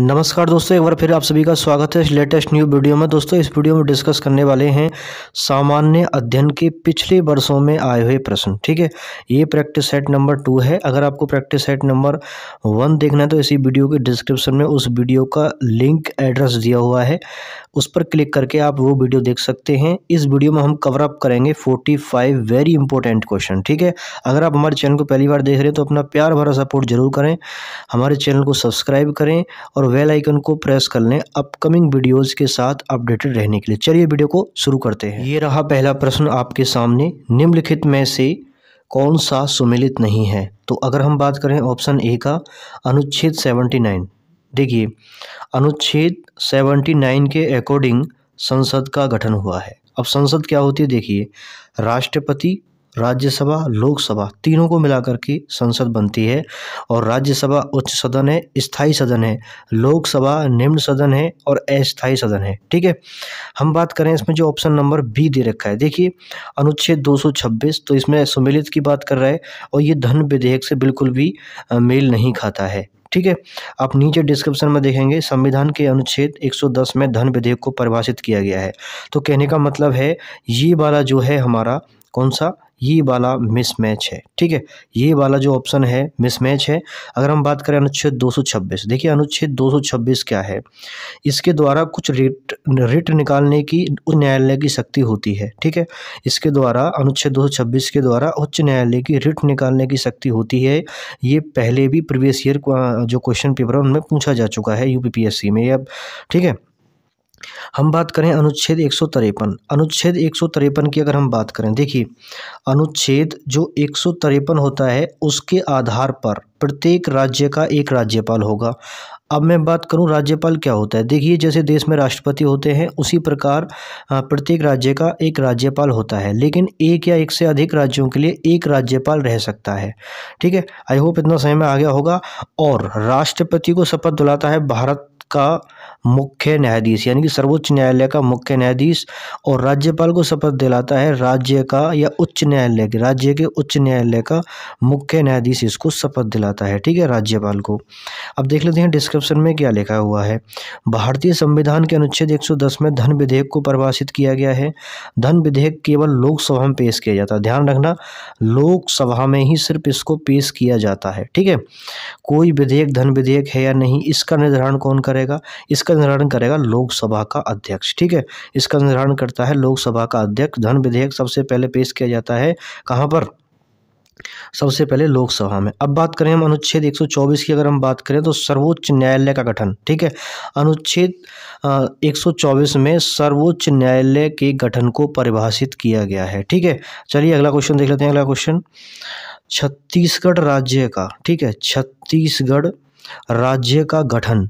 नमस्कार दोस्तों, एक बार फिर आप सभी का स्वागत है इस लेटेस्ट न्यू वीडियो में। दोस्तों, इस वीडियो में डिस्कस करने वाले हैं सामान्य अध्ययन के पिछले वर्षों में आए हुए प्रश्न। ठीक है, ये प्रैक्टिस सेट नंबर 2 है। अगर आपको प्रैक्टिस सेट नंबर 1 देखना है तो इसी वीडियो के डिस्क्रिप्शन में उस वीडियो का लिंक एड्रेस दिया हुआ है, उस पर क्लिक करके आप वो वीडियो देख सकते हैं। इस वीडियो में हम कवर अप करेंगे 45 वेरी इंपॉर्टेंट क्वेश्चन। ठीक है, अगर आप हमारे चैनल को पहली बार देख रहे हैं तो अपना प्यार भरा सपोर्ट जरूर करें, हमारे चैनल को सब्सक्राइब करें और बेल आइकन को प्रेस कर लें अपकमिंग वीडियोस के साथ अपडेटेड रहने के लिए। चलिए वीडियो को शुरू करते हैं। ये रहा पहला प्रश्न आपके सामने, निम्नलिखित में से कौन सा सुमेलित नहीं है? तो अगर हम बात करें ऑप्शन ए का, अनुच्छेद 79। देखिए, अनुच्छेद 79 के अकॉर्डिंग संसद का गठन हुआ है। अब संसद क्या होती है? देखिए, राष्ट्रपति, राज्यसभा, लोकसभा तीनों को मिलाकर के संसद बनती है। और राज्यसभा उच्च सदन है, स्थायी सदन है, लोकसभा निम्न सदन है और अस्थायी सदन है। ठीक है, हम बात करें इसमें जो ऑप्शन नंबर बी दे रखा है, देखिए अनुच्छेद 226, तो इसमें सुमेलित की बात कर रहा है और ये धन विधेयक से बिल्कुल भी मेल नहीं खाता है। ठीक है, आप नीचे डिस्क्रिप्शन में देखेंगे संविधान के अनुच्छेद 110 में धन विधेयक को परिभाषित किया गया है। तो कहने का मतलब है ये वाला जो है हमारा कौन सा, ये वाला मिसमैच है। ठीक है, ये वाला जो ऑप्शन है मिसमैच है। अगर हम बात करें अनुच्छेद 226, देखिए अनुच्छेद 226 क्या है? इसके द्वारा कुछ रिट निकालने की उच्च न्यायालय की शक्ति होती है। ठीक है, इसके द्वारा अनुच्छेद 226 के द्वारा उच्च न्यायालय की रिट निकालने की शक्ति होती है। ये पहले भी प्रीवियस ईयर जो क्वेश्चन पेपर है उनमें पूछा जा चुका है यूपीपीएससी में। अब ठीक है, हम बात करें अनुच्छेद 153। अनुच्छेद 153 की अगर हम बात करें, देखिए अनुच्छेद जो 153 होता है उसके आधार पर प्रत्येक राज्य का एक राज्यपाल होगा। अब मैं बात करूं राज्यपाल क्या होता है, देखिए जैसे देश में राष्ट्रपति होते हैं उसी प्रकार प्रत्येक राज्य का एक राज्यपाल होता है, लेकिन एक या एक से अधिक राज्यों के लिए एक राज्यपाल रह सकता है। ठीक है, आई होप इतना समझ में आ गया होगा। और राष्ट्रपति को शपथ दिलाता है भारत का मुख्य न्यायाधीश, यानी कि सर्वोच्च न्यायालय का मुख्य न्यायाधीश, और राज्यपाल को शपथ दिलाता है राज्य का या उच्च न्यायालय के, राज्य के उच्च न्यायालय का मुख्य न्यायाधीश इसको शपथ दिलाता है। ठीक है, राज्यपाल को। अब देख लेते हैं डिस्क्रिप्शन में क्या लिखा हुआ है। भारतीय संविधान के अनुच्छेद 110 में धन विधेयक को परिभाषित किया गया है। धन विधेयक केवल लोकसभा में पेश किया जाता है, ध्यान रखना, लोकसभा में ही सिर्फ इसको पेश किया जाता है। ठीक है, कोई विधेयक धन विधेयक है या नहीं इसका निर्धारण कौन करेगा? इसका निर्धारण करेगा लोकसभा का अध्यक्ष। ठीक है, इसका निर्धारण करता है लोकसभा का अध्यक्ष। धन विधेयक सबसे पहले पेश किया जाता है कहाँ पर? सबसे पहले लोकसभा में। अब बात करें हम अनुच्छेद 124 की, अगर हम बात करें तो सर्वोच्च न्यायालय का गठन। ठीक है, अनुच्छेद 124 में सर्वोच्च न्यायालय के गठन को परिभाषित किया गया है। ठीक है, चलिए अगला क्वेश्चन देख लेते हैं। अगला क्वेश्चन छत्तीसगढ़ राज्य का, ठीक है, छत्तीसगढ़ राज्य का गठन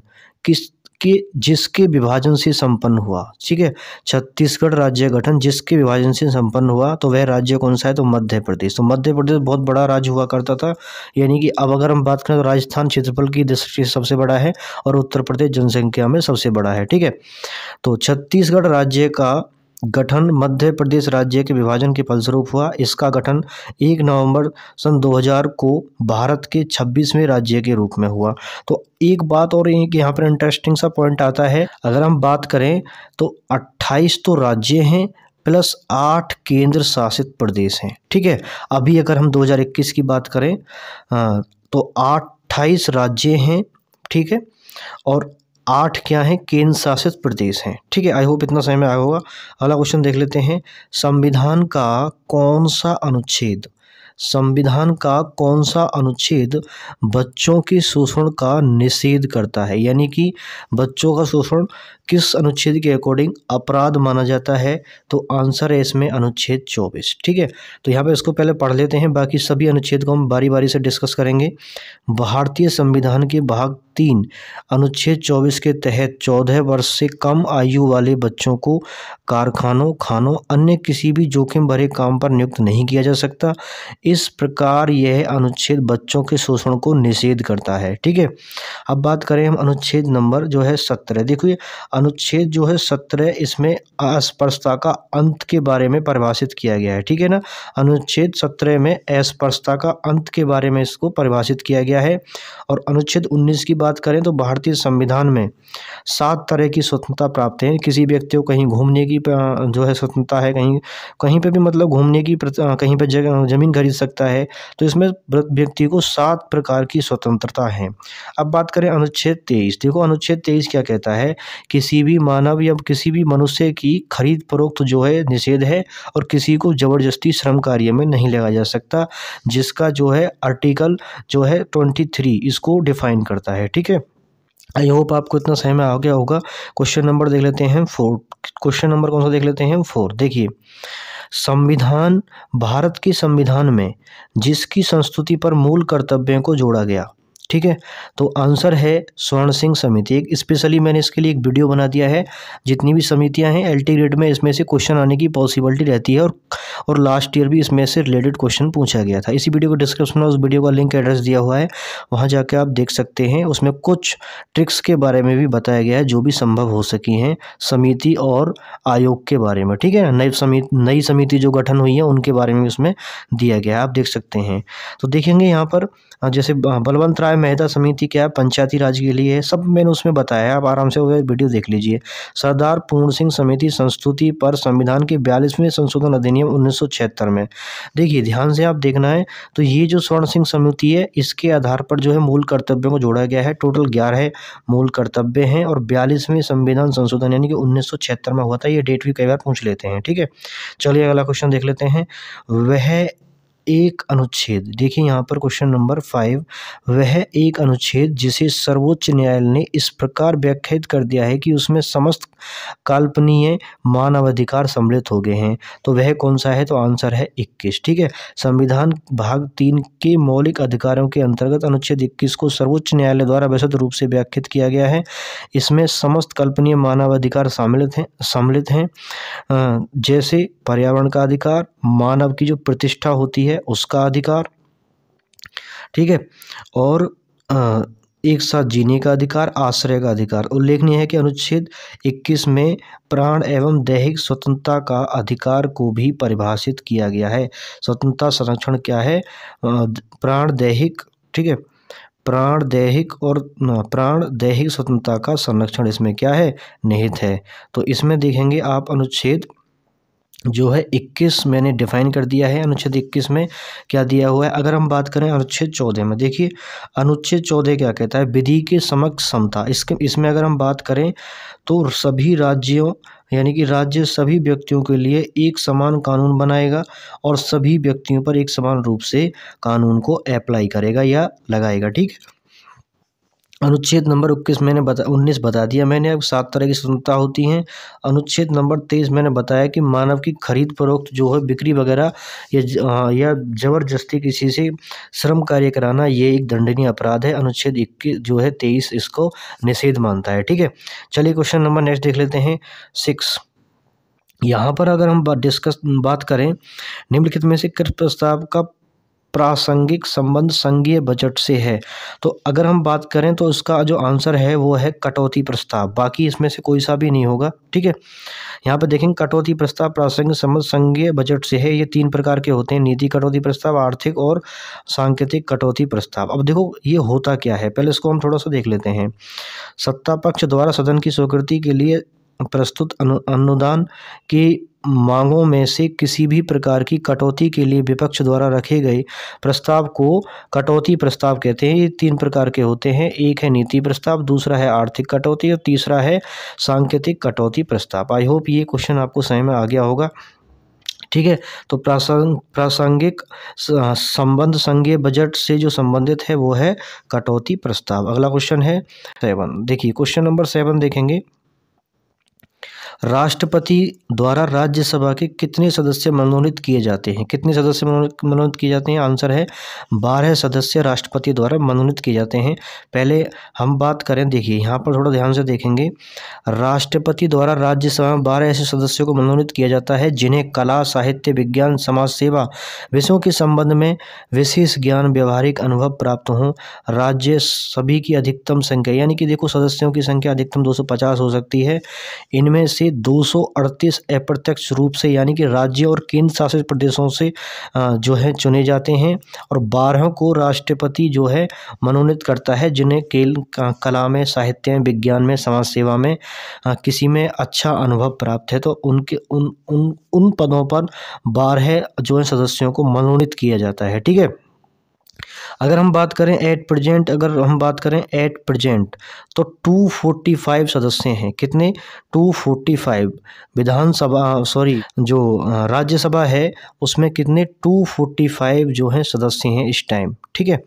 जिसके विभाजन से संपन्न हुआ। ठीक है, छत्तीसगढ़ राज्य गठन जिसके विभाजन से संपन्न हुआ, तो वह राज्य कौन सा है? तो मध्य प्रदेश। तो मध्य प्रदेश बहुत बड़ा राज्य हुआ करता था, यानी कि अब अगर हम बात करें तो राजस्थान क्षेत्रफल की दृष्टि से सबसे बड़ा है और उत्तर प्रदेश जनसंख्या में सबसे बड़ा है। ठीक है, तो छत्तीसगढ़ राज्य का गठन मध्य प्रदेश राज्य के विभाजन के फलस्वरूप हुआ। इसका गठन 1 नवंबर सन 2000 को भारत के 26वें राज्य के रूप में हुआ। तो एक बात और एक यहाँ पर इंटरेस्टिंग सा पॉइंट आता है, अगर हम बात करें तो 28 तो राज्य हैं प्लस 8 केंद्र शासित प्रदेश हैं। ठीक है, अभी अगर हम 2021 की बात करें तो 28 राज्य हैं, ठीक है, और 8 क्या हैं? केंद्र शासित प्रदेश हैं। ठीक है, आई होप इतना समझ में आया होगा। अगला क्वेश्चन देख लेते हैं। संविधान का कौन सा अनुच्छेद, संविधान का कौन सा अनुच्छेद बच्चों के शोषण का निषेध करता है? यानी कि बच्चों का शोषण किस अनुच्छेद के अकॉर्डिंग अपराध माना जाता है? तो आंसर है इसमें अनुच्छेद 24। ठीक है, तो यहाँ पे इसको पहले पढ़ लेते हैं, बाकी सभी अनुच्छेद को हम बारी बारी से डिस्कस करेंगे। भारतीय संविधान के भाग 3 अनुच्छेद 24 के तहत 14 वर्ष से कम आयु वाले बच्चों को कारखानों, खानों, अन्य किसी भी जोखिम भरे काम पर नियुक्त नहीं किया जा सकता। इस प्रकार यह अनुच्छेद बच्चों के शोषण को निषेध करता है। ठीक है, अब बात करें हम अनुच्छेद नंबर जो है 17। देखिए अनुच्छेद जो है 17, इसमें अस्पृश्यता का अंत के बारे में परिभाषित किया गया है। ठीक है ना, अनुच्छेद 17 में अस्पृश्यता का अंत के बारे में इसको परिभाषित किया गया है। और अनुच्छेद 19 की बात करें तो भारतीय संविधान में 7 तरह की स्वतंत्रता प्राप्त है। किसी व्यक्ति को कहीं घूमने की जो है स्वतंत्रता है, कहीं पे भी मतलब घूमने की कहीं पे ज़मीन खरीद सकता है। तो इसमें व्यक्ति को 7 प्रकार की स्वतंत्रता है। अब बात करें अनुच्छेद 23। देखो अनुच्छेद 23 क्या कहता है, किसी भी मानव या किसी भी मनुष्य की खरीद फरोख्त जो है निषेध है और किसी को ज़बरदस्ती श्रम कार्य में नहीं लगाया जा सकता, जिसका जो है आर्टिकल जो है 23 इसको डिफाइन करता है। ठीक है, आई होप आपको इतना समझ में आ गया होगा। क्वेश्चन नंबर देख लेते हैं 4। क्वेश्चन नंबर कौन सा देख लेते हैं 4। देखिए, संविधान, भारत के संविधान में जिसकी संस्तुति पर मूल कर्तव्यों को जोड़ा गया। ठीक है, तो आंसर है स्वर्ण सिंह समिति। एक स्पेशली मैंने इसके लिए एक वीडियो बना दिया है। जितनी भी समितियां हैं एलटी ग्रेड में इसमें से क्वेश्चन आने की पॉसिबिलिटी रहती है और लास्ट ईयर भी इसमें से रिलेटेड क्वेश्चन पूछा गया था। इसी वीडियो को डिस्क्रिप्शन में उस वीडियो का लिंक एड्रेस दिया हुआ है, वहां जाकर आप देख सकते हैं। उसमें कुछ ट्रिक्स के बारे में भी बताया गया है जो भी संभव हो सकी हैं समिति और आयोग के बारे में। ठीक है, नई समिति जो गठन हुई है उनके बारे में उसमें दिया गया है, आप देख सकते हैं। तो देखेंगे यहाँ पर जैसे बलवंत राय मेहता समिति क्या है, पंचायती राज के लिए है, सब मैंने उसमें बताया है, आप आराम से वो वीडियो देख लीजिए। सरदार पूर्ण सिंह समिति संस्तुति पर संविधान के 42वें संशोधन अधिनियम 1976 में। देखिए ध्यान से आप देखना है, तो ये जो स्वर्ण सिंह समिति है इसके आधार पर जो है मूल कर्तव्यों को जोड़ा गया है। टोटल 11 मूल कर्तव्य हैं और 42वें संविधान संशोधन यानी कि 1976 में हुआ था। ये डेट भी कई बार पूछ लेते हैं। ठीक है, चलिए अगला क्वेश्चन देख लेते हैं। वह एक अनुच्छेद, देखिए यहाँ पर क्वेश्चन नंबर 5, वह एक अनुच्छेद जिसे सर्वोच्च न्यायालय ने इस प्रकार व्याख्यात कर दिया है कि उसमें समस्त कल्पनीय मानवाधिकार सम्मिलित हो गए हैं, तो वह कौन सा है, तो आंसर है 21। ठीक है, संविधान भाग 3 के मौलिक अधिकारों के अंतर्गत अनुच्छेद 21 को सर्वोच्च न्यायालय द्वारा विशद रूप से व्याख्यात किया गया है। इसमें समस्त कल्पनीय मानवाधिकार सम्मिलित हैं, जैसे पर्यावरण का अधिकार, मानव की जो प्रतिष्ठा होती है उसका अधिकार, ठीक है, और एक साथ जीने का अधिकार, आश्रय का अधिकार। उल्लेखनीय है कि अनुच्छेद 21 में प्राण एवं दैहिक स्वतंत्रता का अधिकार को भी परिभाषित किया गया है। स्वतंत्रता संरक्षण क्या है, प्राण दैहिक, ठीक है, प्राण दैहिक स्वतंत्रता का संरक्षण इसमें क्या है, निहित है। तो इसमें देखेंगे आप अनुच्छेद जो है 21 मैंने डिफाइन कर दिया है। अनुच्छेद 21 में क्या दिया हुआ है, अगर हम बात करें अनुच्छेद 14 में, देखिए अनुच्छेद 14 क्या कहता है, विधि के समक्ष समता। इसमें अगर हम बात करें तो सभी राज्यों यानी कि राज्य सभी व्यक्तियों के लिए एक समान कानून बनाएगा और सभी व्यक्तियों पर एक समान रूप से कानून को अप्लाई करेगा या लगाएगा। ठीक है, अनुच्छेद नंबर 19 बता दिया मैंने। अब 7 तरह की स्वतंत्रता होती हैं। अनुच्छेद नंबर 23 मैंने बताया कि मानव की खरीद फरोख्त जो है, बिक्री वगैरह या जबरदस्ती किसी से श्रम कार्य कराना, ये एक दंडनीय अपराध है। अनुच्छेद 21 जो है 23 इसको निषेध मानता है। ठीक है, चलिए क्वेश्चन नंबर नेक्स्ट देख लेते हैं 6। यहाँ पर अगर हम बात करें, निम्नलिखित में से किस प्रस्ताव का प्रासंगिक संबंध संघीय बजट से है, तो अगर हम बात करें तो इसका जो आंसर है वो है कटौती प्रस्ताव। बाकी इसमें से कोई सा भी नहीं होगा। ठीक है, यहाँ पर देखेंगे कटौती प्रस्ताव प्रासंगिक संबंध संघीय बजट से है। ये 3 प्रकार के होते हैं, नीति कटौती प्रस्ताव, आर्थिक और सांकेतिक कटौती प्रस्ताव। अब देखो ये होता क्या है, पहले इसको हम थोड़ा सा देख लेते हैं। सत्ता पक्ष द्वारा सदन की स्वीकृति के लिए प्रस्तुत अनुदान की मांगों में से किसी भी प्रकार की कटौती के लिए विपक्ष द्वारा रखे गए प्रस्ताव को कटौती प्रस्ताव कहते हैं। ये 3 प्रकार के होते हैं, एक है नीति प्रस्ताव, दूसरा है आर्थिक कटौती और तीसरा है सांकेतिक कटौती प्रस्ताव। आई होप ये क्वेश्चन आपको समझ में आ गया होगा। ठीक है, तो प्रासंगिक संबंध संघीय बजट से जो संबंधित है वो है कटौती प्रस्ताव। अगला क्वेश्चन है 7। देखिए क्वेश्चन नंबर 7 देखेंगे, राष्ट्रपति द्वारा राज्यसभा के कितने सदस्य मनोनीत किए जाते हैं, कितने सदस्य मनोनीत किए जाते हैं, आंसर है 12 सदस्य राष्ट्रपति द्वारा मनोनीत किए जाते हैं। पहले हम बात करें, देखिए यहाँ पर थोड़ा ध्यान से देखेंगे, राष्ट्रपति द्वारा राज्यसभा में 12 ऐसे सदस्यों को मनोनीत किया जाता है जिन्हें कला, साहित्य, विज्ञान, समाज सेवा विषयों के संबंध में विशेष ज्ञान, व्यवहारिक अनुभव प्राप्त हों। राज्य सभी की अधिकतम संख्या यानी कि देखो सदस्यों की संख्या अधिकतम 250 हो सकती है। इनमें से 238 अप्रत्यक्ष रूप से यानी कि राज्य और केंद्र शासित प्रदेशों से जो है चुने जाते हैं, और 12 को राष्ट्रपति जो है मनोनीत करता है, जिन्हें कला में, साहित्य में, विज्ञान में, समाज सेवा में किसी में अच्छा अनुभव प्राप्त है, तो उनके उन पदों पर 12 जो है सदस्यों को मनोनीत किया जाता है। ठीक है, अगर हम बात करें एट प्रेजेंट तो 245 सदस्य हैं। कितने? 245। विधानसभा जो राज्यसभा है उसमें कितने? 245 जो हैं सदस्य हैं इस टाइम। ठीक है,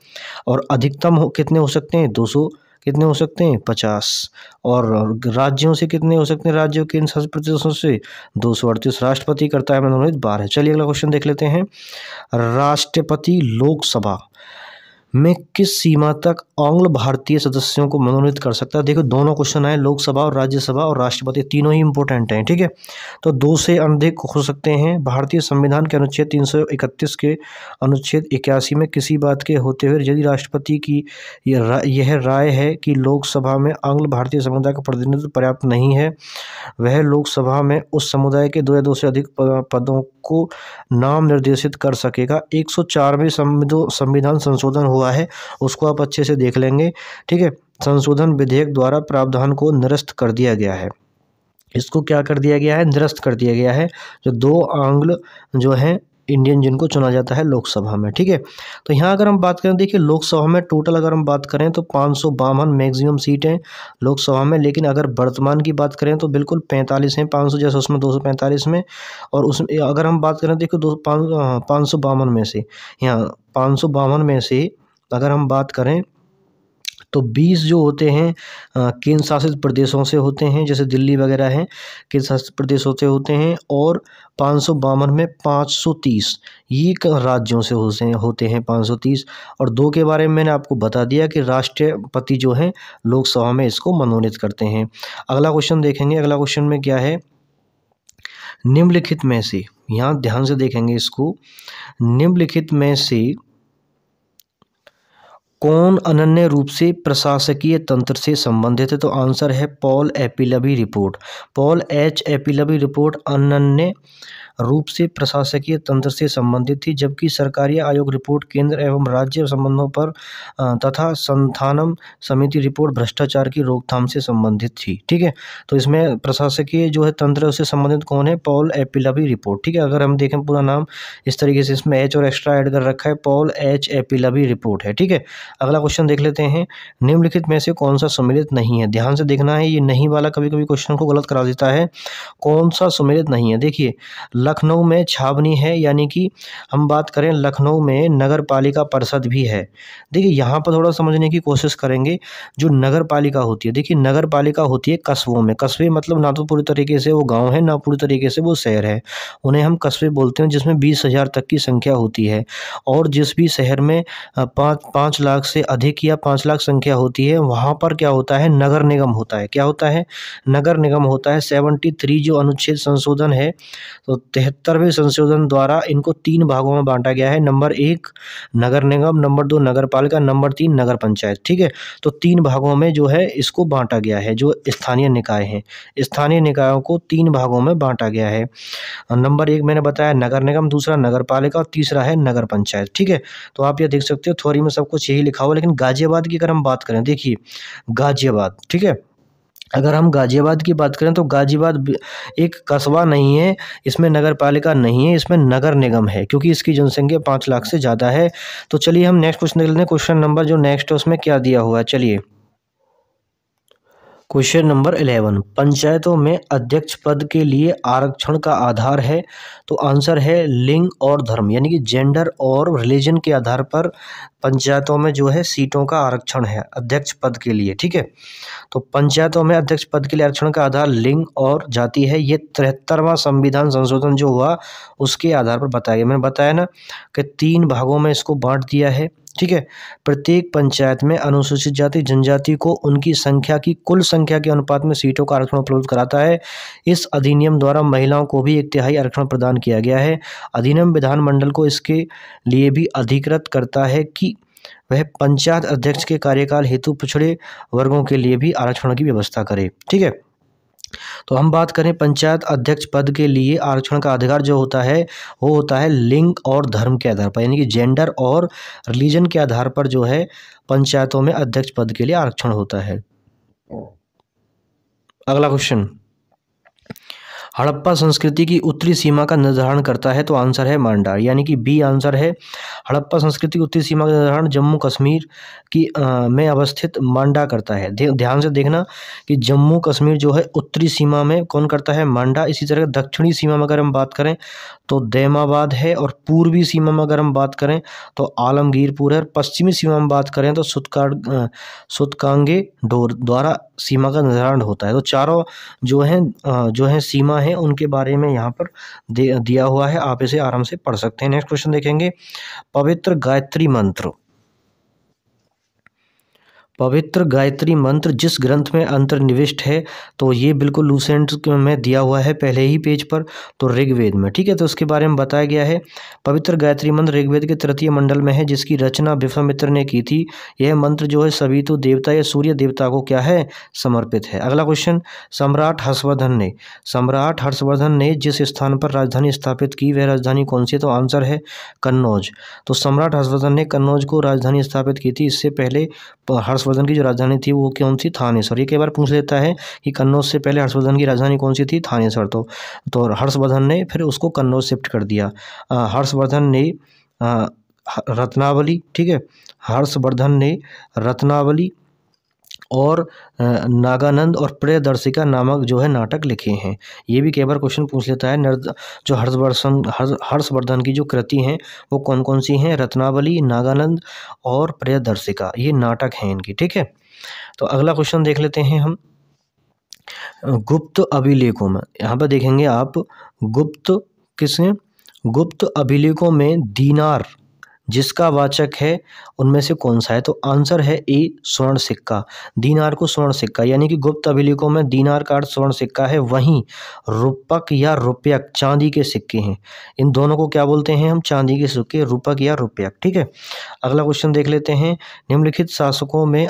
और अधिकतम कितने हो सकते हैं? 200। कितने हो सकते हैं? 50। और राज्यों से कितने हो सकते हैं? राज्यों केंद्र शासित प्रदेशों से 238। राष्ट्रपति करता है मनोनीत 12। चलिए अगला क्वेश्चन देख लेते हैं। राष्ट्रपति लोकसभा में किस सीमा तक आंग्ल भारतीय सदस्यों को मनोनीत कर सकता है? देखो दोनों क्वेश्चन आए, लोकसभा और राज्यसभा और राष्ट्रपति, तीनों ही इंपॉर्टेंट हैं। ठीक है, तो 2 से अधिक हो सकते हैं। भारतीय संविधान के अनुच्छेद 331 के अनुच्छेद 81 में किसी बात के होते हुए यदि राष्ट्रपति की यह राय है कि लोकसभा में आंग्ल भारतीय समुदाय का प्रतिनिधित्व पर्याप्त नहीं है, वह लोकसभा में उस समुदाय के 2 या 2 से अधिक पदों को नाम निर्देशित कर सकेगा। 104वें संविधान संशोधन हुआ है, उसको आप अच्छे से देख लेंगे। ठीक है, संशोधन विधेयक द्वारा प्रावधान को निरस्त कर दिया गया है। इसको क्या कर दिया गया है? निरस्त कर दिया गया है। जो 2 आंग्ल जो हैं इंडियन जिनको चुना जाता है लोकसभा में। ठीक है, तो यहाँ अगर हम बात करें, देखिए लोकसभा में टोटल अगर हम बात करें तो 552 मैक्सिमम सीट हैं लोकसभा में, लेकिन अगर वर्तमान की बात करें तो बिल्कुल 45 हैं। 500 जैसे उसमें 245 में, और उसमें अगर हम बात करें देखो 552 में से, यहाँ 552 में से अगर हम बात करें तो 20 जो होते हैं केंद्र शासित प्रदेशों से होते हैं, जैसे दिल्ली वगैरह हैं केंद्र शासित प्रदेशों से होते हैं, और 552 में 530 ये राज्यों से होते हैं 530। और 2 के बारे में मैंने आपको बता दिया कि राष्ट्रपति जो हैं लोकसभा में इसको मनोनीत करते हैं। अगला क्वेश्चन देखेंगे। अगला क्वेश्चन में क्या है? निम्नलिखित में से, यहाँ ध्यान से देखेंगे इसको, निम्नलिखित में से कौन अनन्य रूप से प्रशासकीय तंत्र से संबंधित है? तो आंसर है Paul Appleby report. Paul H Appleby report अनन्य रूप से प्रशासकीय तंत्र से संबंधित थी, जबकि सरकारी आयोग रिपोर्ट केंद्र एवं राज्य संबंधों पर तथा संथानम समिति रिपोर्ट भ्रष्टाचार की रोकथाम से संबंधित थी। ठीक है, तो इसमें प्रशासकीय जो है तंत्र से संबंधित कौन है? Paul Appleby report. ठीक है, अगर हम देखें पूरा नाम इस तरीके से, इसमें एच और एक्स्ट्रा ऐड कर रखा है, पॉल एच एपिलबी रिपोर्ट है। ठीक है, अगला क्वेश्चन देख लेते हैं। निम्नलिखित में से कौन सा सुमेलित नहीं है? ध्यान से देखना है, ये नहीं वाला कभी कभी क्वेश्चन को गलत करा देता है। कौन सा सुमेलित नहीं है? देखिए लखनऊ में छावनी है, यानी कि हम बात करें लखनऊ में नगर पालिका परिषद भी है। देखिए यहाँ पर थोड़ा समझने की कोशिश करेंगे। जो नगर पालिका होती है, देखिए नगर पालिका होती है कस्बों में। कस्बे मतलब ना तो पूरी तरीके से वो गांव है, ना पूरी तरीके से वो शहर है, उन्हें हम कस्बे बोलते हैं, जिसमें 20,000 तक की संख्या होती है। और जिस भी शहर में 5 लाख से अधिक या 5 लाख संख्या होती है, वहाँ पर क्या होता है? नगर निगम होता है। क्या होता है? नगर निगम होता है। 73 जो अनुच्छेद संशोधन है, तो 73वें संशोधन द्वारा इनको 3 भागों में बांटा गया है। नंबर 1 नगर निगम, नंबर 2 नगर पालिका, नंबर 3 नगर पंचायत। ठीक है, तो 3 भागों में जो है इसको बांटा गया है। जो स्थानीय निकाय हैं, स्थानीय निकायों को 3 भागों में बांटा गया है। नंबर 1 मैंने बताया नगर निगम, दूसरा नगर पालिका और तीसरा है नगर पंचायत। ठीक है, तो आप ये देख सकते हो थ्योरी में सब कुछ यही लिखा हुआ। लेकिन गाजियाबाद की अगर हम बात करें, देखिए गाजियाबाद, ठीक है, अगर हम गाजियाबाद की बात करें तो गाजियाबाद एक कस्बा नहीं है, इसमें नगर पालिका नहीं है, इसमें नगर निगम है, क्योंकि इसकी जनसंख्या 5 लाख से ज़्यादा है। तो चलिए हम नेक्स्ट क्वेश्चन देख लेते हैं। क्वेश्चन नंबर जो नेक्स्ट है उसमें क्या दिया हुआ है, चलिए क्वेश्चन नंबर 11, पंचायतों में अध्यक्ष पद के लिए आरक्षण का आधार है? तो आंसर है लिंग और धर्म, यानी कि जेंडर और रिलीजन के आधार पर पंचायतों में जो है सीटों का आरक्षण है अध्यक्ष पद के लिए। ठीक है, तो पंचायतों में अध्यक्ष पद के लिए आरक्षण का आधार लिंग और जाति है। ये 73वां संविधान संशोधन जो हुआ उसके आधार पर बताया गया। मैंने बताया ना कि 3 भागों में इसको बांट दिया है। ठीक है, प्रत्येक पंचायत में अनुसूचित जाति जनजाति को उनकी संख्या की कुल संख्या के अनुपात में सीटों का आरक्षण उपलब्ध कराता है। इस अधिनियम द्वारा महिलाओं को भी 1 तिहाई आरक्षण प्रदान किया गया है। अधिनियम विधानमंडल को इसके लिए भी अधिकृत करता है कि वह पंचायत अध्यक्ष के कार्यकाल हेतु पिछड़े वर्गों के लिए भी आरक्षण की व्यवस्था करे। ठीक है, तो हम बात करें पंचायत अध्यक्ष पद के लिए आरक्षण का अधिकार जो होता है वो होता है लिंग और धर्म के आधार पर, यानी कि जेंडर और रिलीजन के आधार पर जो है पंचायतों में अध्यक्ष पद के लिए आरक्षण होता है। अगला क्वेश्चन, हड़प्पा संस्कृति की उत्तरी सीमा का निर्धारण करता है, तो आंसर है मांडार, यानी कि बी आंसर है। हड़प्पा संस्कृति की उत्तरी सीमा का निर्धारण जम्मू कश्मीर की में अवस्थित मांडा करता है। ध्यान से देखना कि जम्मू कश्मीर जो है उत्तरी सीमा में कौन करता है, मांडा। इसी तरह दक्षिणी सीमा में अगर हम बात करें तो दैमाबाद है, और पूर्वी सीमा में अगर हम बात करें तो आलमगीरपुर है, और पश्चिमी सीमा में बात करें तो सुतकांगे डोर द्वारा सीमा का निर्धारण होता है। तो चारों जो है सीमा है उनके बारे में यहाँ पर दिया हुआ है, आप इसे आराम से पढ़ सकते हैं। नेक्स्ट क्वेश्चन देखेंगे, पवित्र गायत्री मंत्र। पवित्र गायत्री मंत्र जिस ग्रंथ में अंतर्निविष्ट है, तो ये बिल्कुल लूसेंट में दिया हुआ है पहले ही पेज पर, तो ऋग्वेद में, ठीक है। तो उसके बारे में बताया गया है, पवित्र गायत्री मंत्र ऋग्वेद के तृतीय मंडल में है, जिसकी रचना विश्वामित्र ने की थी। यह मंत्र जो है सवितु देवता या सूर्य देवता को क्या है, समर्पित है। अगला क्वेश्चन, सम्राट हर्षवर्धन ने जिस स्थान पर राजधानी स्थापित की वह राजधानी कौन सी है, तो आंसर है कन्नौज। तो सम्राट हर्षवर्धन ने कन्नौज को राजधानी स्थापित की थी। इससे पहले हर्षवर्धन की जो राजधानी थी वो कौन सी, थानेश्वर। ये कई बार पूछ लेता है कि कन्नौज से पहले हर्षवर्धन की राजधानी कौन सी थी, थानेश्वर। तो हर्षवर्धन ने फिर उसको कन्नौज शिफ्ट कर दिया। हर्षवर्धन ने रत्नावली, ठीक है, हर्षवर्धन ने रत्नावली और नागानंद और प्रियदर्शिका नामक जो है नाटक लिखे हैं। ये भी कई बार क्वेश्चन पूछ लेता है। जो हर्षवर्धन की जो कृति हैं वो कौन कौन सी हैं, रत्नावली, नागानंद और प्रियदर्शिका, ये नाटक हैं इनकी, ठीक है। तो अगला क्वेश्चन देख लेते हैं हम, गुप्त अभिलेखों में। यहाँ पर देखेंगे आप, गुप्त अभिलेखों में दीनार जिसका वाचक है उनमें से कौन सा है, तो आंसर है ए, स्वर्ण सिक्का। दीनार को स्वर्ण सिक्का, यानी कि गुप्त अभिलेखों में दीनार का अर्थ स्वर्ण सिक्का है, वहीं रूपक या रुपयक चांदी के सिक्के हैं। इन दोनों को क्या बोलते हैं हम, चांदी के सिक्के, रूपक या रुपयक, ठीक है। अगला क्वेश्चन देख लेते हैं, निम्नलिखित शासकों में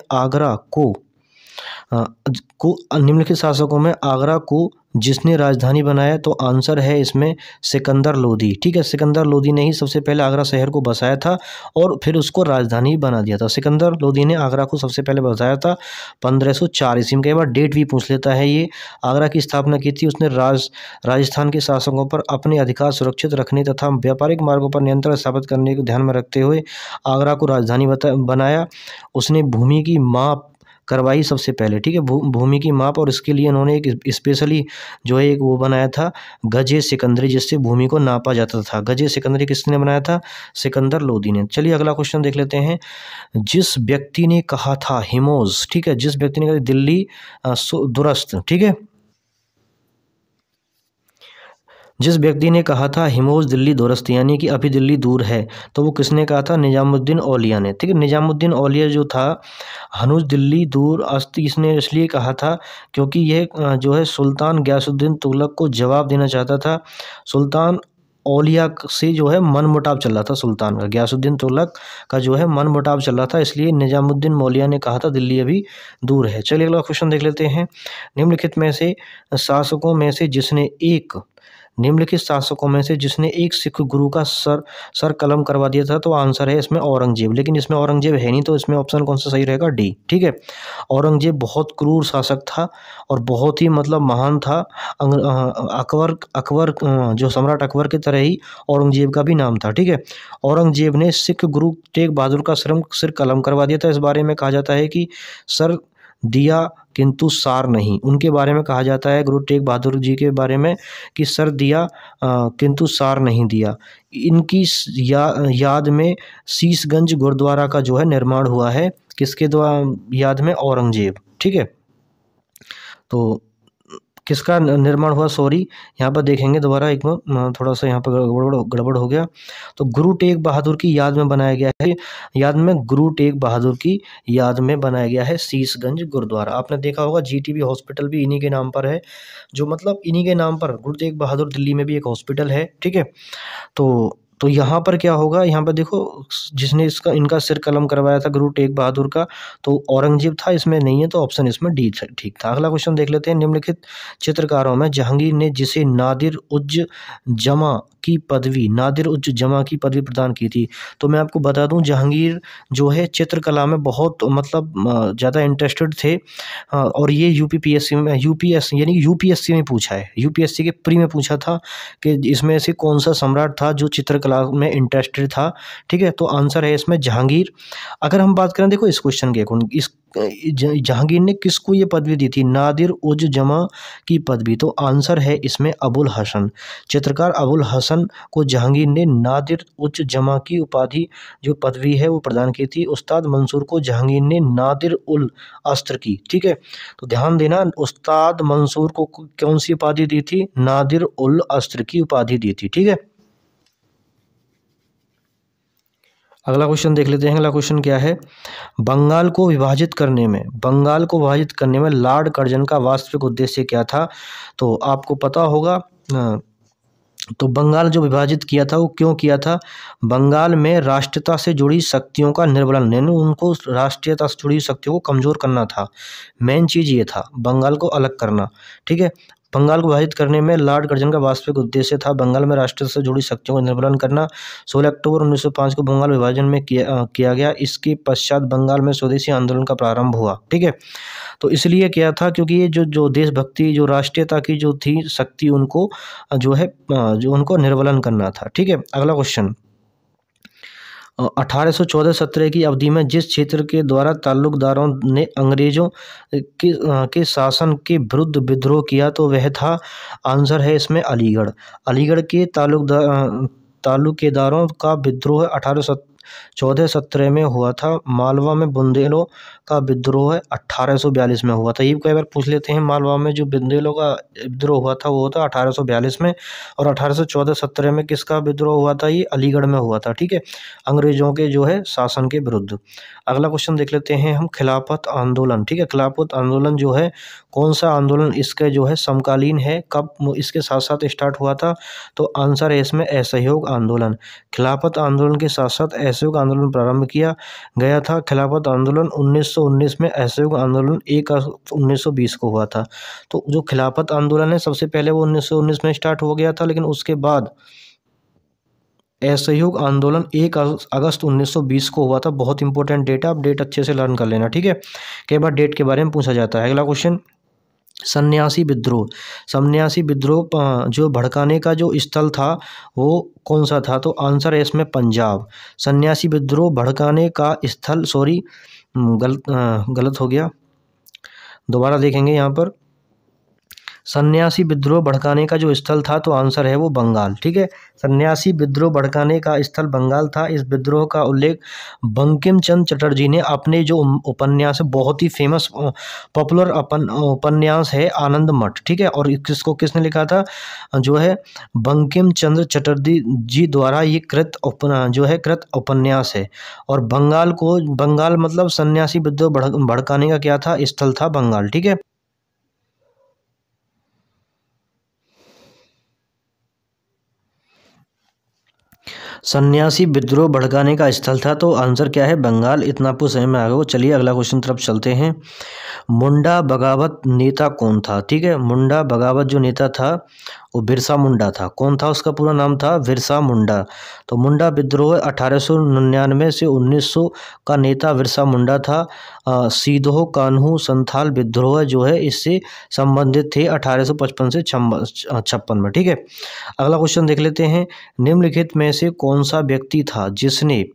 आगरा को जिसने राजधानी बनाया, तो आंसर है इसमें सिकंदर लोदी, ठीक है। सिकंदर लोदी ने ही सबसे पहले आगरा शहर को बसाया था और फिर उसको राजधानी बना दिया था। सिकंदर लोदी ने आगरा को सबसे पहले बसाया था 1504 ईस्वी में। कई बार डेट भी पूछ लेता है ये। आगरा की स्थापना की थी उसने राजस्थान के शासकों पर अपने अधिकार सुरक्षित रखने तथा व्यापारिक मार्गों पर नियंत्रण स्थापित करने को ध्यान में रखते हुए आगरा को राजधानी बनाया। उसने भूमि की माप करवाई सबसे पहले, ठीक है, भूमि की माप, और इसके लिए उन्होंने एक स्पेशली जो है एक वो बनाया था गजे सिकंदरी, जिससे भूमि को नापा जाता था। गजे सिकंदरी किसने बनाया था, सिकंदर लोदी ने। चलिए अगला क्वेश्चन देख लेते हैं, जिस व्यक्ति ने कहा था हिमोज, ठीक है, जिस व्यक्ति ने कहा दिल्ली दुरस्त, ठीक है, जिस व्यक्ति ने कहा था हिमोज दिल्ली दुरस्त, यानी कि अभी दिल्ली दूर है, तो वो किसने कहा था, निजामुद्दीन औलिया ने, ठीक है। निजामुद्दीन औलिया जो था, हनुज दिल्ली दूर अस्त इसने इसलिए कहा था क्योंकि यह जो है सुल्तान गयासुद्दीन तुगलक को जवाब देना चाहता था। सुल्तान औलिया से जो है मनमुटाव चल रहा था, सुल्तान का, गयासुद्दीन तुगलक का जो है मनमुटाव चल रहा था, इसलिए निजामुद्दीन मौलिया ने कहा था दिल्ली अभी दूर है। चलिए अगला क्वेश्चन देख लेते हैं, निम्नलिखित शासकों में से जिसने एक सिख गुरु का सर कलम करवा दिया था, तो आंसर है इसमें औरंगजेब। लेकिन इसमें औरंगजेब है नहीं, तो इसमें ऑप्शन कौन सा सही रहेगा, डी, ठीक है। औरंगजेब बहुत क्रूर शासक था और बहुत ही मतलब महान था। अकबर जो सम्राट अकबर की तरह ही औरंगजेब का भी नाम था, ठीक है। औरंगजेब ने सिख गुरु तेग बहादुर का सिर कलम करवा दिया था। इस बारे में कहा जाता है कि सर दिया किंतु सार नहीं। उनके बारे में कहा जाता है, गुरु तेग बहादुर जी के बारे में, कि सर दिया किंतु सार नहीं दिया। इनकी याद में शीशगंज गुरुद्वारा का जो है निर्माण हुआ है, किसके द्वारा याद में, औरंगजेब, ठीक है। तो किसका निर्माण हुआ, सॉरी यहाँ पर देखेंगे दोबारा एक बार, थोड़ा सा यहाँ पर गड़बड़ हो गया। तो गुरु तेग बहादुर की याद में बनाया गया है, गुरु तेग बहादुर की याद में बनाया गया है शीशगंज गुरुद्वारा। आपने देखा होगा जीटीबी हॉस्पिटल भी इन्हीं के नाम पर है, जो मतलब इन्हीं के नाम पर गुरु तेग बहादुर दिल्ली में भी एक हॉस्पिटल है, ठीक है। तो तो यहाँ पर क्या होगा, यहाँ पर देखो जिसने इनका सिर कलम करवाया था गुरु तेग बहादुर का, तो औरंगजेब था, इसमें नहीं है, तो ऑप्शन इसमें डी ठीक था। अगला क्वेश्चन देख लेते हैं। निम्नलिखित चित्रकारों में जहांगीर ने जिसे नादिर उज जमा की पदवी प्रदान की थी। तो मैं आपको बता दूं, जहांगीर जो है चित्रकला में बहुत मतलब ज़्यादा इंटरेस्टेड थे, और ये यूपीएससी में पूछा है, यूपीएससी के प्री में पूछा था कि इसमें से कौन सा सम्राट था जो चित्रकला में इंटरेस्टेड था। ठीक है, तो आंसर है इसमें जहांगीर। अगर हम बात करें, देखो इस क्वेश्चन के अकॉर्डिंग, जहांगीर ने किसको ये पदवी दी थी, नादिर उज जमा की पदवी, तो आंसर है इसमें अबुल हसन। चित्रकार अबुल हसन को जहांगीर ने नादिर उज जमा की उपाधि जो पदवी है वो प्रदान की थी। उस्ताद मंसूर को जहांगीर ने नादिर उल अस्त्र की, ठीक है, तो ध्यान देना, उस्ताद मंसूर को कौन सी उपाधि दी थी, नादिर उल अस्त्र की उपाधि दी थी। ठीक है, अगला क्वेश्चन देख लेते हैं। अगला क्वेश्चन क्या है, बंगाल को विभाजित करने में लॉर्ड कर्जन का वास्तविक उद्देश्य क्या था। तो आपको पता होगा, तो बंगाल जो विभाजित किया था वो क्यों किया था, बंगाल में राष्ट्रीयता से जुड़ी शक्तियों का निर्मूलन, यानी उनको राष्ट्रीयता से जुड़ी शक्तियों को कमज़ोर करना था। मेन चीज़ ये था, बंगाल को अलग करना। ठीक है, बंगाल को विभाजित करने में लॉर्ड कर्जन का वास्तविक उद्देश्य था बंगाल में राष्ट्रीयता से जुड़ी शक्तियों का निर्मूलन करना। 16 अक्टूबर 1905 को बंगाल विभाजन में किया गया। इसके पश्चात बंगाल में स्वदेशी आंदोलन का प्रारंभ हुआ। ठीक है, तो इसलिए क्या था, क्योंकि ये जो देशभक्ति, जो राष्ट्रीयता की जो थी शक्ति, उनको जो उनको निर्मूलन करना था। ठीक है, अगला क्वेश्चन, 1814-17 की अवधि में जिस क्षेत्र के द्वारा ताल्लुकदारों ने अंग्रेजों के शासन के विरुद्ध विद्रोह किया, तो वह था, आंसर है इसमें अलीगढ़। अलीगढ़ के ताल्लुकेदारों का विद्रोह 1814-17 में हुआ था। मालवा में बुंदेलों का विद्रोह 1842 में हुआ था। ये कई बार पूछ लेते हैं, मालवा में जो बुंदेलों का विद्रोह हुआ था वो था 1842 में, और 1814-17 में किसका विद्रोह हुआ था, ये अलीगढ़ में हुआ था। ठीक है, अंग्रेजों के जो है शासन के विरुद्ध। अगला क्वेश्चन देख लेते हैं हम, खिलाफत आंदोलन। ठीक है, खिलाफत आंदोलन जो है कौन सा आंदोलन इसके जो है समकालीन है, कब इसके साथ साथ स्टार्ट हुआ था, तो आंसर है इसमें असहयोग आंदोलन। खिलाफत आंदोलन के साथ साथ असहयोग आंदोलन प्रारंभ किया गया था। खिलाफत आंदोलन 1919 में, असहयोग आंदोलन 1 अगस्त 1920 को हुआ था। तो जो खिलाफत आंदोलन है सबसे पहले वो 1919 में स्टार्ट हो गया था, लेकिन उसके बाद असहयोग आंदोलन 1 अगस्त 1920 को हुआ था। बहुत इंपॉर्टेंट डेट है, आप डेट अच्छे से लर्न कर लेना। ठीक है, कई बार डेट के बारे में पूछा जाता है। अगला क्वेश्चन, सन्यासी विद्रोह जो भड़काने का जो स्थल था वो कौन सा था, तो आंसर है इसमें पंजाब। सन्यासी विद्रोह भड़काने का स्थल, सॉरी गलत हो गया, दोबारा देखेंगे यहाँ पर। सन्यासी विद्रोह भड़काने का जो स्थल था, तो आंसर है वो बंगाल। ठीक है, सन्यासी विद्रोह भड़काने का स्थल बंगाल था। इस विद्रोह का उल्लेख बंकिम चंद्र चटर्जी ने अपने जो उपन्यास, बहुत ही फेमस पॉपुलर उपन्यास है आनंद मठ। ठीक है, और किसने लिखा था, जो है बंकिम चंद्र चटर्जी जी द्वारा ये कृत उपन्यास है। और बंगाल मतलब सन्यासी विद्रोह भड़काने का क्या था, स्थल था बंगाल। ठीक है, सन्यासी विद्रोह भड़काने का स्थल था, तो आंसर क्या है, बंगाल। इतना आपको समझ में आ गया। चलिए अगला क्वेश्चन तरफ चलते हैं। मुंडा बगावत नेता कौन था। ठीक है, मुंडा बगावत जो नेता था वो बिरसा मुंडा था। कौन था, उसका पूरा नाम था बिरसा मुंडा। तो मुंडा विद्रोह 1899 से 1900 का नेता बिरसा मुंडा था। सीधो कान्हू संथाल विद्रोह जो है इससे संबंधित थे 1855 से 56 में। ठीक है, अगला क्वेश्चन देख लेते हैं। निम्नलिखित में से कौन सा व्यक्ति था जिसने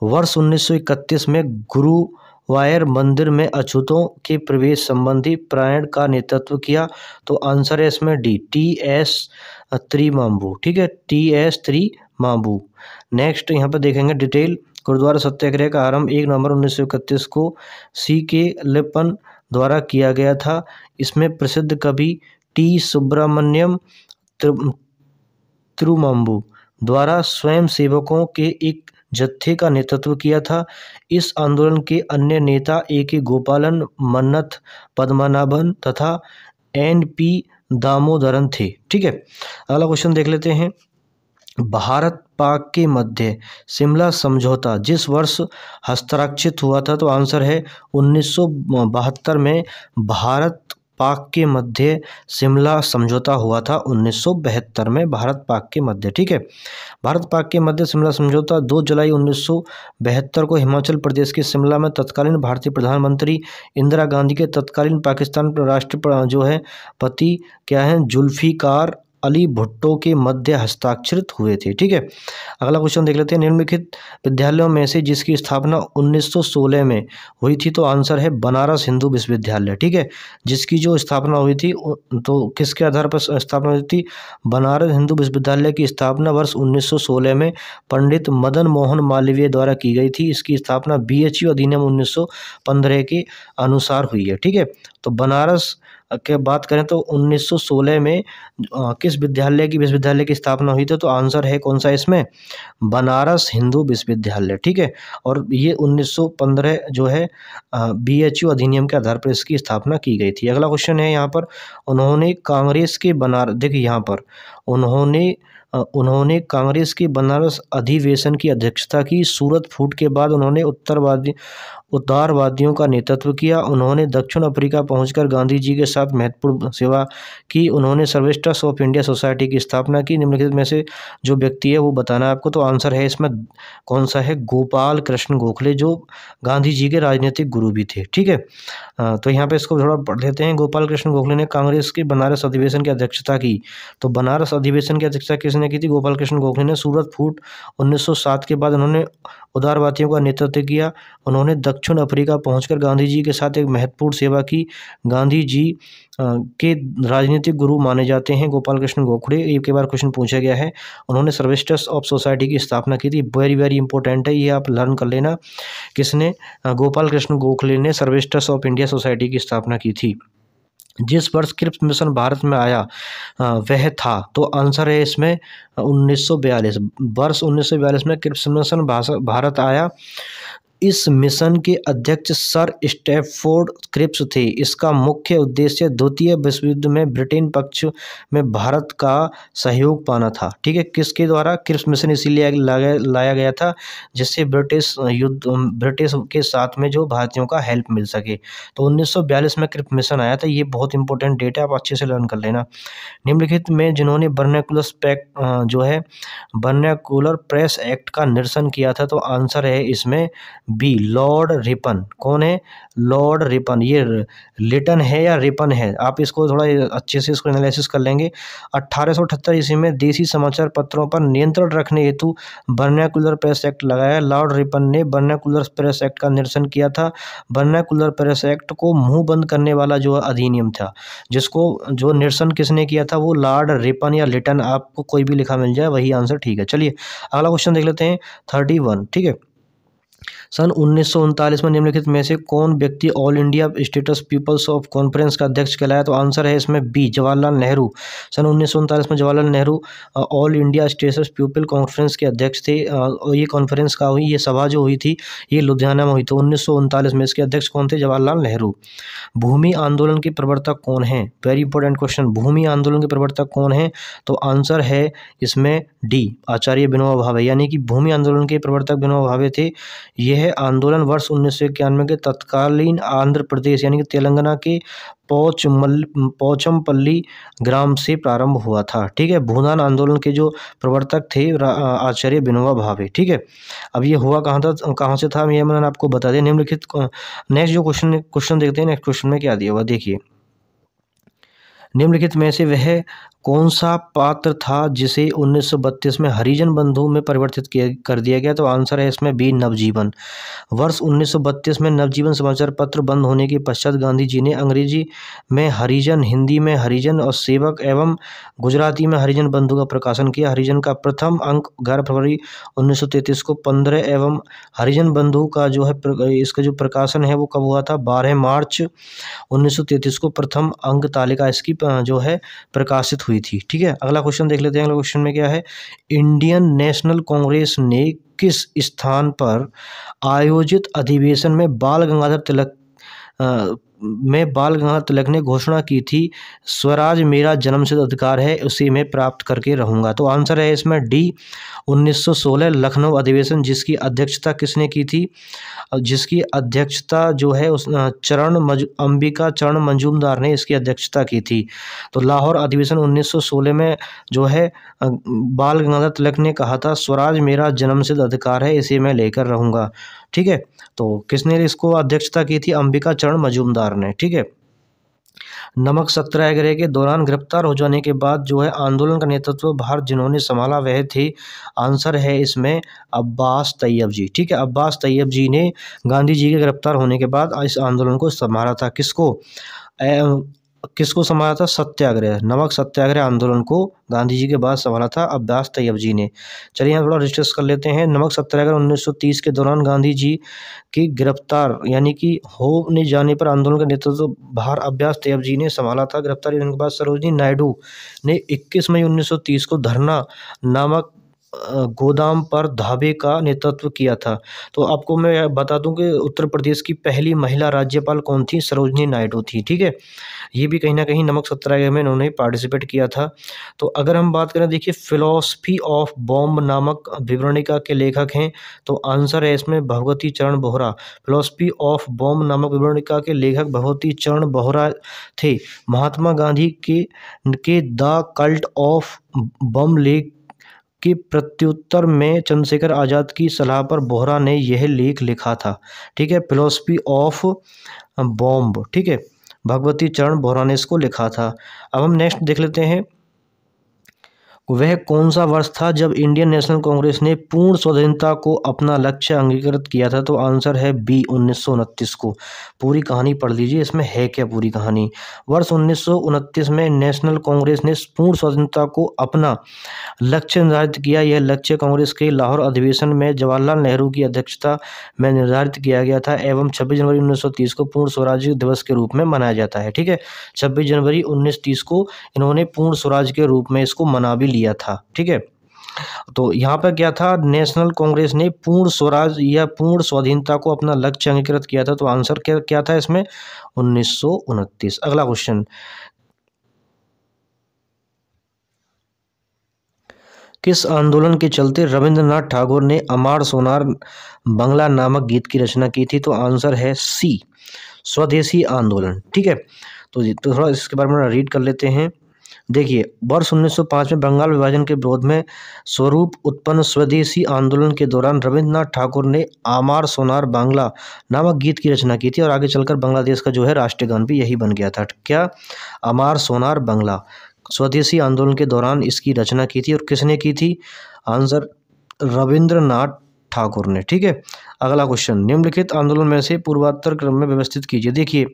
वर्ष 1931 में गुरुवायर मंदिर में अछूतों के प्रवेश संबंधी प्राण का नेतृत्व किया, तो आंसर है इसमें डी, टी.एस. त्रिमांबू। ठीक है, टी.एस. त्रिमांबू। नेक्स्ट यहाँ पर देखेंगे डिटेल। गुरुद्वारा सत्याग्रह का आरंभ 1 नवंबर 1931 को C.K. लिपन द्वारा किया गया था। इसमें प्रसिद्ध कवि टी सुब्रमण्यम त्रिमांबू द्वारा स्वयं सेवकों के एक जत्थे का नेतृत्व किया था। इस आंदोलन के अन्य नेता A.K. गोपालन, मन्नथ पद्मनाभन तथा N.P. दामोदरन थे। ठीक है, अगला क्वेश्चन देख लेते हैं। भारत पाक के मध्य शिमला समझौता जिस वर्ष हस्ताक्षरित हुआ था, तो आंसर है 1972 में भारत पाक के मध्य शिमला समझौता हुआ था। 1972 में भारत पाक के मध्य, ठीक है। भारत पाक के मध्य शिमला समझौता 2 जुलाई 1972 को हिमाचल प्रदेश के शिमला में तत्कालीन भारतीय प्रधानमंत्री इंदिरा गांधी के तत्कालीन पाकिस्तान राष्ट्रपति जो है पति क्या है, जुल्फिकार अली भुट्टो के मध्य हस्ताक्षरित हुए थे, ठीक है। अगला क्वेश्चन देख लेते हैं। निम्नलिखित विद्यालयों में से जिसकी स्थापना 1916 में हुई थी, तो आंसर है बनारस हिंदू विश्वविद्यालय, ठीक है। जिसकी जो स्थापना हुई थी, तो किसके आधार पर स्थापना हुई थी? बनारस हिंदू विश्वविद्यालय की स्थापना वर्ष 1916 में पंडित मदन मोहन मालवीय द्वारा की गई थी। इसकी स्थापना BHU अधिनियम 1915 के अनुसार हुई है, ठीक है। तो बनारस के बात करें तो 1916 में किस विश्वविद्यालय की स्थापना हुई थी, तो आंसर है कौन सा इसमें? बनारस हिंदू विश्वविद्यालय, ठीक है। और ये 1915 जो है BHU अधिनियम के आधार पर इसकी स्थापना की गई थी। अगला क्वेश्चन है यहाँ पर, उन्होंने कांग्रेस के देखिए यहाँ पर उन्होंने कांग्रेस के बनारस अधिवेशन की अध्यक्षता की। सूरत फूट के बाद उन्होंने उदारवादियों का नेतृत्व किया। उन्होंने दक्षिण अफ्रीका पहुंचकर गांधी जी के साथ महत्वपूर्ण सेवा की। उन्होंने सर्विस्टर्स ऑफ इंडिया सोसाइटी की स्थापना की। निम्नलिखित में से जो व्यक्ति है वो बताना है आपको, तो आंसर है इसमें कौन सा है? गोपाल कृष्ण गोखले, जो गांधी जी के राजनीतिक गुरु भी थे, ठीक है। तो यहाँ पे इसको थोड़ा पढ़ लेते हैं। गोपाल कृष्ण गोखले ने कांग्रेस के बनारस अधिवेशन की अध्यक्षता की। तो बनारस अधिवेशन की अध्यक्षता किसने की थी? गोपाल कृष्ण गोखले ने। सूरत फूट 1907 के बाद उन्होंने उदारवादियों का नेतृत्व किया। उन्होंने दक्षिण अफ्रीका पहुंचकर गांधी जी के साथ एक महत्वपूर्ण सेवा की। गांधी जी के राजनीतिक गुरु माने जाते हैं गोपाल कृष्ण गोखले। एक बार क्वेश्चन पूछा गया है। उन्होंने सर्विस्टर्स ऑफ सोसाइटी की स्थापना की थी। वेरी वेरी इंपॉर्टेंट है, ये आप लर्न कर लेना। किसने? गोपाल कृष्ण गोखले ने सर्विस्टर्स ऑफ इंडिया सोसाइटी की स्थापना की थी। जिस वर्ष क्रिप्स मिशन भारत में आया वह था, तो आंसर है इसमें 1942। वर्ष 1942 में क्रिप्स मिशन भारत आया। इस मिशन के अध्यक्ष सर स्टैफोर्ड क्रिप्स थे। इसका मुख्य उद्देश्य द्वितीय विश्व युद्ध में ब्रिटेन पक्ष में भारत का सहयोग पाना था, ठीक है। किसके द्वारा? क्रिप्स मिशन इसीलिए लाया गया था जिससे ब्रिटिश के साथ में जो भारतीयों का हेल्प मिल सके। तो 1942 में क्रिप्स मिशन आया था। ये बहुत इंपॉर्टेंट डेट है, आप अच्छे से लर्न कर लेना। निम्नलिखित में जिन्होंने वर्नाक्युलर प्रेस एक्ट का निरसन किया था, तो आंसर है इसमें बी, लॉर्ड रिपन। कौन है? Lord Ripon. ये लिटन है या रिपन है, आप इसको थोड़ा अच्छे से इसको एनालिसिस कर लेंगे। 1878 ईस्वी में देसी समाचार पत्रों पर नियंत्रण रखने हेतु वर्नाक्युलर प्रेस एक्ट लगाया। लॉर्ड रिपन ने वर्नाक्युलर प्रेस एक्ट का निरसन किया था। वर्नाक्युलर प्रेस एक्ट को मुंह बंद करने वाला जो अधिनियम था, जिसको जो निरसन किसने किया था, वो लॉर्ड रिपन या लिटन, आपको कोई भी लिखा मिल जाए वही आंसर, ठीक है। चलिए अगला क्वेश्चन देख लेते हैं 31, ठीक है। सन 1939 में निम्नलिखित में से कौन व्यक्ति all India states peoples of conference का अध्यक्ष कहलाया, तो आंसर है इसमें बी, जवाहरलाल नेहरू। सन 1939 में Jawaharlal Nehru all India states people conference के अध्यक्ष थे। और ये कॉन्फ्रेंस का हुई, ये सभा जो हुई थी ये लुधियाना में हुई थी 1939 में। इसके अध्यक्ष कौन थे? जवाहरलाल नेहरू। भूमि आंदोलन के प्रवर्तक कौन हैं? Very important question. भूमि आंदोलन के प्रवर्तक कौन हैं, तो आंसर है इसमें डी, आचार्य विनोबा भावे। यानी कि भूमि आंदोलन के प्रवर्तक विनोबा भावे थे। यह आंदोलन वर्ष 1991 के तत्कालीन आंध्र प्रदेश यानी कि तेलंगाना के पोचमपल्ली ग्राम से प्रारंभ हुआ था, ठीक है। भूदान आंदोलन के जो प्रवर्तक थे आचार्य विनोबा भावे, ठीक है। अब ये हुआ कहाँ से था, ये मैंने आपको बता दिया। निम्नलिखित नेक्स्ट जो क्वेश्चन देखते हैं, नेक्स्ट क्वेश्चन में क्या दिया हुआ देखिए। निम्नलिखित में से वह कौन सा पात्र था जिसे 1932 में हरिजन बंधु में परिवर्तित कर दिया गया, तो आंसर है इसमें बी, नवजीवन। वर्ष 1932 में नवजीवन समाचार पत्र बंद होने के पश्चात गांधी जी ने अंग्रेजी में हरिजन, हिंदी में हरिजन और सेवक एवं गुजराती में हरिजन बंधु का प्रकाशन किया। हरिजन का प्रथम अंक 11 फरवरी 1933 को 15 एवं हरिजन बंधु का जो है इसका जो प्रकाशन है वो कब हुआ था? 12 मार्च 1933 को प्रथम अंक तालिका इसकी जो है प्रकाशित हुई थी, ठीक है। अगला क्वेश्चन देख लेते हैं। अगला क्वेश्चन में क्या है? इंडियन नेशनल कांग्रेस ने किस स्थान पर आयोजित अधिवेशन में बाल गंगाधर तिलक में बाल गंगाधर तिलक ने घोषणा की थी, स्वराज मेरा जन्मसिद्ध अधिकार है, उसी में प्राप्त करके रहूँगा। तो आंसर है इसमें डी 1916 लखनऊ अधिवेशन, जिसकी अध्यक्षता किसने की थी? जिसकी अध्यक्षता जो है उस अंबिका चरण मजूमदार ने इसकी अध्यक्षता की थी। तो लाहौर अधिवेशन 1916 में जो है बाल गंगाधर तिलक ने कहा था, स्वराज मेरा जन्मसिद्ध अधिकार है, इसे मैं लेकर रहूँगा। ठीक है, तो किसने इसको अध्यक्षता की थी? अंबिका चरण मजूमदार ने। ठीक है, नमक सत्याग्रह के दौरान गिरफ्तार हो जाने के बाद जो है आंदोलन का नेतृत्व भार जिन्होंने संभाला वह थे, आंसर है इसमें अब्बास तैयब जी। ठीक है, अब्बास तैयब जी ने गांधी जी के गिरफ्तार होने के बाद इस आंदोलन को संभाला था। किसको संभाला था? सत्याग्रह, नमक सत्याग्रह आंदोलन को गांधी जी के बाद संभाला था अब्बास तैयब जी ने। चलिए यहाँ थोड़ा डिस्कस कर लेते हैं। नमक सत्याग्रह 1930 के दौरान गांधी जी की गिरफ्तार यानी कि होने जाने पर आंदोलन का नेतृत्व भार अब्बास तैयब जी ने संभाला था। गिरफ्तारी होने के बाद सरोजिनी नायडू ने 21 मई 1930 को धरना नामक गोदाम पर धाबे का नेतृत्व किया था। तो आपको मैं बता दूं कि उत्तर प्रदेश की पहली महिला राज्यपाल कौन थी? सरोजिनी नायडू थी। ठीक है, ये भी कहीं ना कहीं नमक सत्याग्रह में इन्होंने पार्टिसिपेट किया था। तो अगर हम बात करें, देखिए फिलॉसफी ऑफ बॉम्ब नामक विवरणिका के लेखक हैं, तो आंसर है इसमें भगवती चरण बोहरा। फिलॉसफी ऑफ बॉम्ब नामक विवरणिका के लेखक भगवती चरण बोहरा थे। महात्मा गांधी के द कल्ट ऑफ बम लेख के प्रत्युत्तर में चंद्रशेखर आज़ाद की सलाह पर बोहरा ने यह लेख लिखा था। ठीक है, फिलॉसफी ऑफ बॉम्ब। ठीक है, भगवती चरण बोहरा ने इसको लिखा था। अब हम नेक्स्ट देख लेते हैं, वह कौन सा वर्ष था जब इंडियन नेशनल कांग्रेस ने पूर्ण स्वाधीनता को अपना लक्ष्य अंगीकृत किया था? तो आंसर है बी 1929 को। पूरी कहानी पढ़ लीजिए, इसमें है क्या पूरी कहानी। वर्ष 1929 में नेशनल कांग्रेस ने पूर्ण स्वाधीनता को अपना लक्ष्य निर्धारित किया। यह लक्ष्य कांग्रेस के लाहौर अधिवेशन में जवाहरलाल नेहरू की अध्यक्षता में निर्धारित किया गया था एवं 26 जनवरी 1930 को पूर्ण स्वराज्य दिवस के रूप में मनाया जाता है। ठीक है, 26 जनवरी 1930 को इन्होंने पूर्ण स्वराज के रूप में इसको मना भी लिया था। ठीक है, तो यहाँ पर क्या था? नेशनल कांग्रेस ने पूर्ण स्वराज या पूर्ण स्वाधीनता को अपना लक्ष्य अंगीकृत किया था। तो आंसर क्या था इसमें? 1929। अगला क्वेश्चन, किस आंदोलन के चलते रविंद्रनाथ टैगोर ने अमर सोनार बांग्ला नामक गीत की रचना की थी? तो आंसर है सी, स्वदेशी आंदोलन। ठीक है, तो थोड़ा इसके बारे में रीड कर लेते हैं। देखिए, वर्ष 1905 में बंगाल विभाजन के विरोध में स्वरूप उत्पन्न स्वदेशी आंदोलन के दौरान रविंद्रनाथ ठाकुर ने आमार सोनार बांग्ला नामक गीत की रचना की थी और आगे चलकर बांग्लादेश का जो है राष्ट्रीय गान भी यही बन गया था। क्या? आमार सोनार बांग्ला। स्वदेशी आंदोलन के दौरान इसकी रचना की थी और किसने की थी? आंसर रविंद्रनाथ ठाकुर ने। ठीक है, अगला क्वेश्चन, निम्नलिखित आंदोलन में से पूर्वोत्तर क्रम में व्यवस्थित कीजिए। देखिए,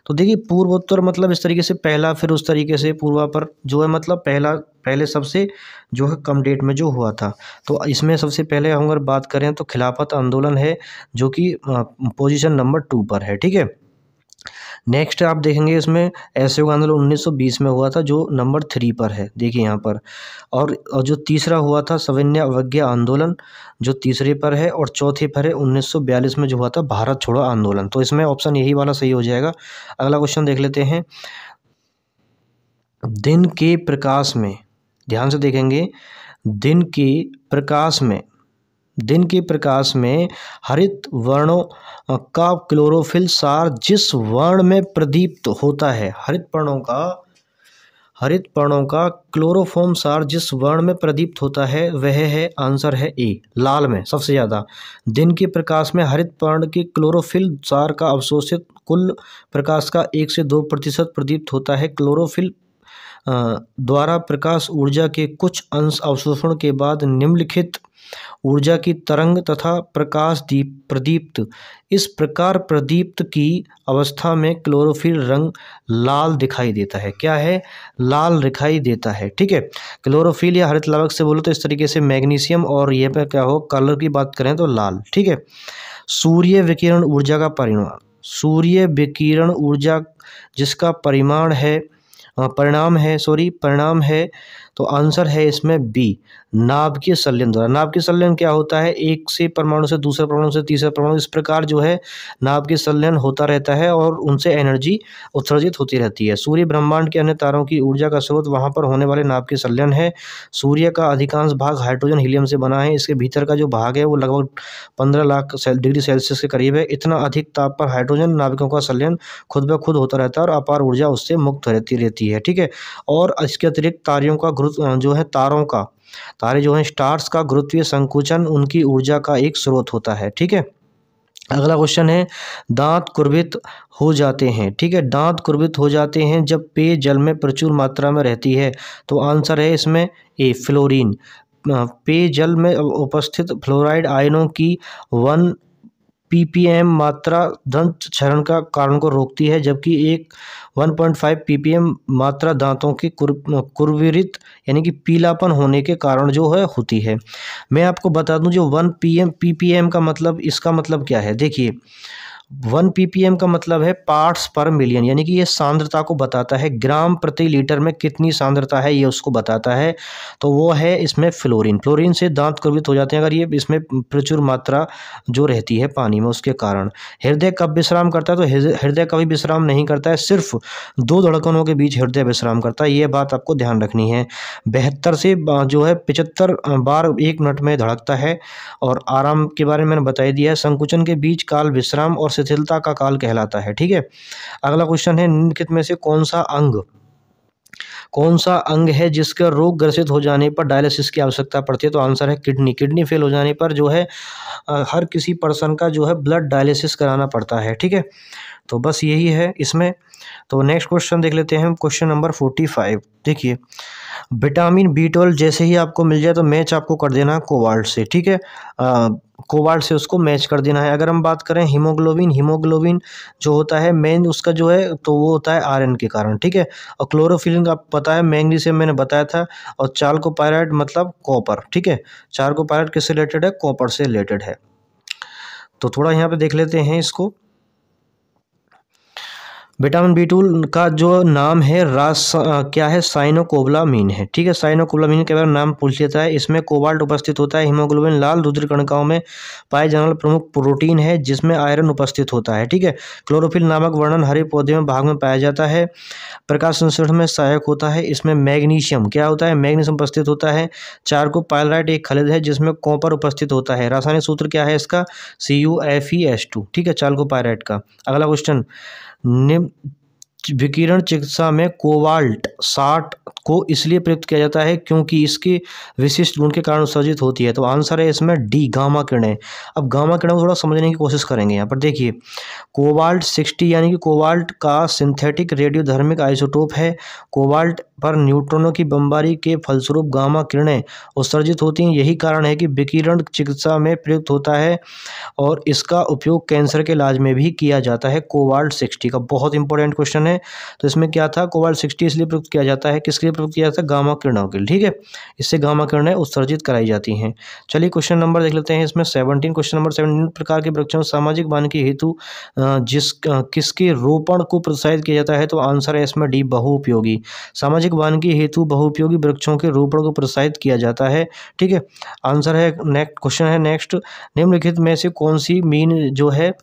तो देखिए पूर्वोत्तर मतलब इस तरीके से पहला, फिर उस तरीके से पूर्वापर जो है मतलब पहले सबसे जो है कम डेट में जो हुआ था। तो इसमें सबसे पहले हम अगर बात करें तो खिलाफत आंदोलन है जो कि पोजीशन नंबर 2 पर है। ठीक है, नेक्स्ट आप देखेंगे इसमें असहयोग आंदोलन 1920 में हुआ था जो नंबर 3 पर है। देखिए यहाँ पर, और जो तीसरा हुआ था सविनय अवज्ञा आंदोलन जो तीसरे पर है, और चौथे पर है 1942 में जो हुआ था भारत छोड़ो आंदोलन। तो इसमें ऑप्शन यही वाला सही हो जाएगा। अगला क्वेश्चन देख लेते हैं, दिन के प्रकाश में, ध्यान से देखेंगे, दिन के प्रकाश में हरित वर्णों का क्लोरोफिल सार जिस वर्ण में प्रदीप्त होता है, हरित पर्णों का क्लोरोफॉर्म सार जिस वर्ण में प्रदीप्त होता है वह है, आंसर है ए, लाल में सबसे ज़्यादा। दिन के प्रकाश में हरित पर्ण के क्लोरोफिल सार का अवशोषित कुल प्रकाश का 1 से 2% प्रदीप्त होता है। क्लोरोफिल द्वारा प्रकाश ऊर्जा के कुछ अंश अवशोषण के बाद निम्नलिखित ऊर्जा की तरंग तथा प्रकाश प्रदीप्त, इस प्रकार प्रदीप्त की अवस्था में क्लोरोफिल रंग लाल दिखाई देता है। क्या है? लाल दिखाई देता है। ठीक है, क्लोरोफिल या हरित लवक से बोलो तो इस तरीके से मैग्नीशियम, और ये पे क्या हो, कलर की बात करें तो लाल। ठीक है, सूर्य विकिरण ऊर्जा का परिमाण, सूर्य विकिरण ऊर्जा जिसका परिमाण है परिणाम है तो आंसर है इसमें बी, नाभिकीय संलयन द्वारा। नाभिकीय संलयन क्या होता है, एक से परमाणु से दूसरे परमाणु से तीसरे परमाणु, इस प्रकार जो है नाभिकीय संलयन होता रहता है और उनसे एनर्जी उत्सर्जित होती रहती है। सूर्य ब्रह्मांड के अन्य तारों की ऊर्जा का स्रोत, वहाँ पर होने वाले नाभिकीय संलयन है। सूर्य का अधिकांश भाग हाइड्रोजन हीलियम से बना है। इसके भीतर का जो भाग है वो लगभग 15 लाख डिग्री सेल्सियस के करीब है। इतना अधिक ताप पर हाइड्रोजन नाभिकों का संलयन खुद ब खुद होता रहता है और अपार ऊर्जा उससे मुक्त रहती है। ठीक है, और इसके अतिरिक्त तारों का जो है तारे जो हैं स्टार्स का गुरुत्वीय संकुचन उनकी ऊर्जा का एक स्रोत होता है। ठीक है, अगला क्वेश्चन है, दांत कुर्बित हो जाते हैं। ठीक है, दांत कुर्बित हो जाते हैं जब पेय जल में प्रचुर मात्रा में रहती है, तो आंसर है इसमें ए, फ्लोरीन। पेय जल में उपस्थित फ्लोराइड आयनों की 1 ppm मात्रा दंत क्षरण का कारण को रोकती है, जबकि एक 1.5 ppm मात्रा दांतों की कुरविरित यानी कि पीलापन होने के कारण जो है होती है। मैं आपको बता दूं, जो 1 ppm का मतलब, इसका मतलब क्या है, देखिए 1 ppm का मतलब है पार्ट्स पर मिलियन, यानी कि ये सांद्रता को बताता है, ग्राम प्रति लीटर में कितनी सांद्रता है ये उसको बताता है। तो वो है इसमें फ्लोरीन से दांत कुर्बित हो जाते हैं अगर ये इसमें प्रचुर मात्रा जो रहती है पानी में, उसके कारण। हृदय कब विश्राम करता है, तो हृदय कभी विश्राम नहीं करता है, सिर्फ 2 धड़कनों के बीच हृदय विश्राम करता है, ये बात आपको ध्यान रखनी है। 72 से जो है 75 बार 1 मिनट में धड़कता है। और आराम के बारे में मैंने बता ही दिया है, संकुचन के बीच काल विश्राम और शिथिलता का काल कहलाता है। ठीक है, अगला क्वेश्चन है, निम्नलिखित में से कौन सा अंग है जिसका रोग ग्रसित हो जाने पर डायलिसिस की आवश्यकता पड़ती है, तो आंसर है किडनी फेल हो जाने पर जो है हर किसी पर्सन का जो है ब्लड डायलिसिस कराना पड़ता है। ठीक है, तो बस यही है इसमें। तो नेक्स्ट क्वेश्चन देख लेते हैं, क्वेश्चन नंबर 45। देखिए, विटामिन B12 जैसे ही आपको मिल जाए तो मैच आपको कर देना है कोबाल्ट से। ठीक है, कोबाल्ट से उसको मैच कर देना है। अगर हम बात करें हीमोग्लोबिन जो होता है मेन उसका जो है, तो वो होता है आयरन के कारण। ठीक है, और क्लोरोफिल आपको पता है मैग्नीशियम मैंने बताया था, और चारकोपाइराइड मतलब कॉपर। ठीक है, चारकोपाइराइड किससे रिलेटेड है, कॉपर से रिलेटेड है। तो थोड़ा यहाँ पे देख लेते हैं इसको। विटामिन B12 का जो नाम है क्या है, साइनोकोबालामीन है। ठीक है, साइनोकोबालामीन के बारे में नाम पूछ लेता है। इसमें कोबाल्ट उपस्थित होता है। हीमोग्लोबिन लाल रुधिर कणिकाओं में पाए जाने वाला प्रमुख प्रोटीन है जिसमें आयरन उपस्थित होता है। ठीक है, क्लोरोफिल नामक वर्णन हरे पौधे में भाग में पाया जाता है। प्रकाश संश्लेषण में सहायक होता है। इसमें मैग्नीशियम क्या होता है, मैग्नीशियम उपस्थित होता है। चारकोपाइराइड एक खनिज है जिसमें कॉपर उपस्थित होता है। रासायनिक सूत्र क्या है इसका, CuFeS2। ठीक है, चारकोपाइराइड का। अगला क्वेश्चन, विकिरण चिकित्सा में कोबाल्ट 60 को इसलिए प्रयुक्त किया जाता है क्योंकि इसके विशिष्ट गुण के कारण उत्सर्जित होती है, तो आंसर है इसमें डी, गामा किरणें। अब गामा किरणें को थोड़ा समझने की कोशिश करेंगे। यहाँ पर देखिए, कोबाल्ट 60 यानी कि कोबाल्ट का सिंथेटिक रेडियोधर्मिक आइसोटोप है। कोबाल्ट पर न्यूट्रॉनों की बमबारी के फलस्वरूप गामा किरणें उत्सर्जित होती हैं। यही कारण है कि विकिरण चिकित्सा में प्रयुक्त होता है और इसका उपयोग कैंसर के इलाज में भी किया जाता है। कोबाल्ट 60 का बहुत इंपॉर्टेंट क्वेश्चन है। तो इसमें क्या था, कोबाल्ट 60 इसलिए प्रयुक्त किया जाता है, किसके लिए प्रयुक्त किया जाता है, गामा किरणों के लिए। ठीक है, इससे गामा किरणें उत्सर्जित कराई जाती हैं। चलिए क्वेश्चन नंबर देख लेते हैं इसमें 17। क्वेश्चन नंबर 17, प्रकार के वृक्षों सामाजिक वानिकी हेतु किसके रोपण को प्रोत्साहित किया जाता है, तो आंसर है इसमें डी, बहुउपयोगी। सामाजिक वानिकी हेतु बहुउपयोगी वृक्षों के रोपण को प्रोत्साहित किया जाता है। ठीक है, आंसर है नेक्स्ट क्वेश्चन है नेक्स्ट, निम्नलिखित में से कौन सी मीन जो है,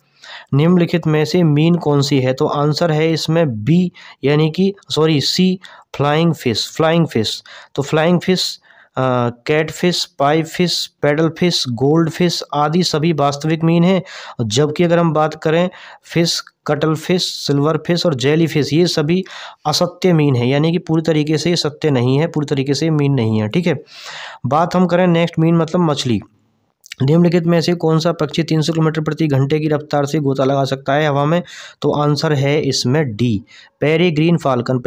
निम्नलिखित में से मीन कौन सी है, तो आंसर है इसमें बी, यानी कि सी, फ्लाइंग फिश। तो फ्लाइंग फिश, कैटफिश, पाइपफिश, पेडलफिश, गोल्डफिश आदि सभी वास्तविक मीन हैं। जबकि अगर हम बात करें फिश, कटलफिश, सिल्वर फिश और जेली फिश, ये सभी असत्य मीन है, यानी कि पूरी तरीके से ये सत्य नहीं है, पूरी तरीके से मीन नहीं है। ठीक है, बात हम करें नेक्स्ट मीन मतलब मछली। निम्नलिखित में से कौन सा पक्षी 300 किलोमीटर प्रति घंटे की रफ्तार से गोता लगा सकता है हवा में, तो आंसर है इसमें डी, पेरेग्रीन फाल्कन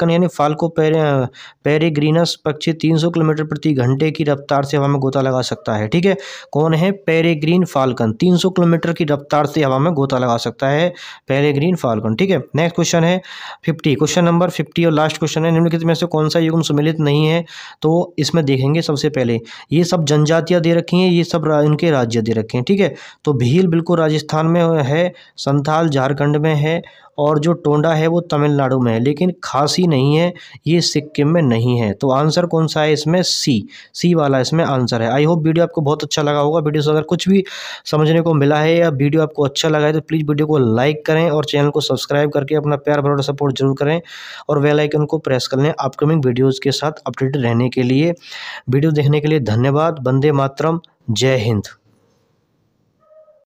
यानी फाल्को पेरेग्रीनस पक्षी 300 किलोमीटर प्रति घंटे की रफ्तार से हवा में गोता लगा सकता है। ठीक है, कौन है, पेरेग्रीन फाल्कन 300 किलोमीटर की रफ्तार से हवा में गोता लगा सकता है, पेरेग्रीन फाल्कन। ठीक है, नेक्स्ट क्वेश्चन है 50, क्वेश्चन नंबर 50 और लास्ट क्वेश्चन है, निम्नलिखित में से कौन सा युग्म सम्मिलित नहीं है, तो इसमें देखेंगे सबसे पहले ये सब जनजातियाँ दे रखी हैं, ये सब इनके राज्य दे रखे हैं। ठीक है, तो भील बिल्कुल राजस्थान में है, संथाल झारखंड में है और जो टोंडा है वो तमिलनाडु में है, लेकिन खासी नहीं है, ये सिक्किम में नहीं है। तो आंसर कौन सा है इसमें? सी वाला इसमें आंसर है। आई होप वीडियो आपको बहुत अच्छा लगा होगा। वीडियो से अगर कुछ भी समझने को मिला है या वीडियो आपको अच्छा लगा है तो प्लीज़ वीडियो को लाइक करें और चैनल को सब्सक्राइब करके अपना प्यार भरा सपोर्ट जरूर करें और बेल आइकन को प्रेस कर लें अपकमिंग वीडियोज़ के साथ अपडेटेड रहने के लिए। वीडियो देखने के लिए धन्यवाद। वंदे मातरम। जय हिंद।